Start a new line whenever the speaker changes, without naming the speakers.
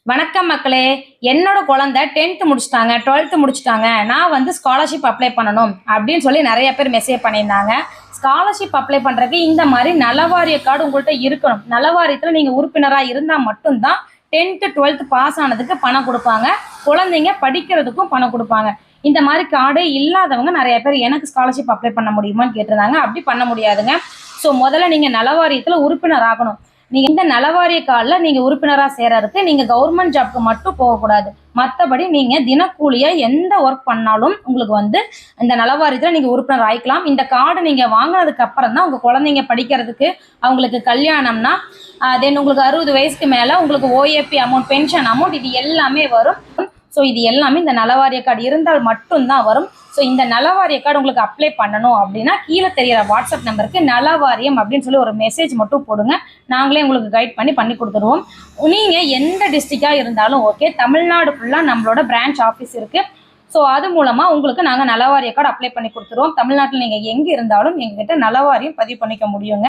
வணக்கம் மக்களே. என்னோட குழந்தை 10th முடிச்சுட்டாங்க, 12th முடிச்சுட்டாங்க. நான் வந்து ஸ்காலர்ஷிப் அப்ளை பண்ணணும் அப்படின்னு சொல்லி நிறைய பேர் மெசேஜ் பண்ணியிருந்தாங்க. ஸ்காலர்ஷிப் அப்ளை பண்றதுக்கு இந்த மாதிரி நலவாரிய கார்டு உங்கள்கிட்ட இருக்கணும். நலவாரியத்தில் நீங்கள் உறுப்பினராக இருந்தால் மட்டும்தான் 10th 12th பாஸ் ஆனதுக்கு பணம் கொடுப்பாங்க. குழந்தைங்க படிக்கிறதுக்கும் பணம் கொடுப்பாங்க. இந்த மாதிரி கார்டே இல்லாதவங்க நிறைய பேர் எனக்கு ஸ்காலர்ஷிப் அப்ளை பண்ண முடியுமான்னு கேட்டிருந்தாங்க. அப்படி பண்ண முடியாதுங்க. ஸோ முதல்ல நீங்கள் நலவாரியத்தில் உறுப்பினர் ஆகணும். நீங்க இந்த நலவாரிய கார்டில் நீங்க உறுப்பினரா சேரறதுக்கு நீங்க கவர்மெண்ட் ஜாப்க்கு மட்டும் போகக்கூடாது. மற்றபடி நீங்க தினக்கூலியா எந்த ஒர்க் பண்ணாலும் உங்களுக்கு வந்து இந்த நலவாரியத்தில் நீங்க உறுப்பினர் ஆயிக்கலாம். இந்த கார்டு நீங்க வாங்கினதுக்கு அப்புறம் தான் உங்க குழந்தைங்க படிக்கிறதுக்கு, அவங்களுக்கு கல்யாணம்னா தென் உங்களுக்கு 60 வயசுக்கு மேல உங்களுக்கு ஓஏபி அமௌண்ட், பென்ஷன் அமௌண்ட் இது எல்லாமே வரும். ஸோ இது எல்லாமே இந்த நலவாரிய கார்டு இருந்தால் மட்டும்தான் வரும். ஸோ இந்த நலவாரிய கார்டு உங்களுக்கு அப்ளை பண்ணணும் அப்படின்னா கீழே தெரியிற வாட்ஸ்அப் நம்பருக்கு நலவாரியம் அப்படின்னு சொல்லி ஒரு மெசேஜ் மட்டும் போடுங்க. நாங்களே உங்களுக்கு கைட் பண்ணி கொடுத்துருவோம். நீங்கள் எந்த டிஸ்ட்ரிக்டாக இருந்தாலும் ஓகே, தமிழ்நாடு ஃபுல்லாக நம்மளோட பிரான்ச் ஆஃபீஸ் இருக்குது. ஸோ அது மூலமாக உங்களுக்கு நாங்கள் நலவாரிய கார்டு அப்ளை பண்ணி கொடுத்துருவோம். தமிழ்நாட்டில் நீங்கள் எங்கே இருந்தாலும் எங்ககிட்ட நலவாரியம் பதிவு பண்ணிக்க முடியுங்க.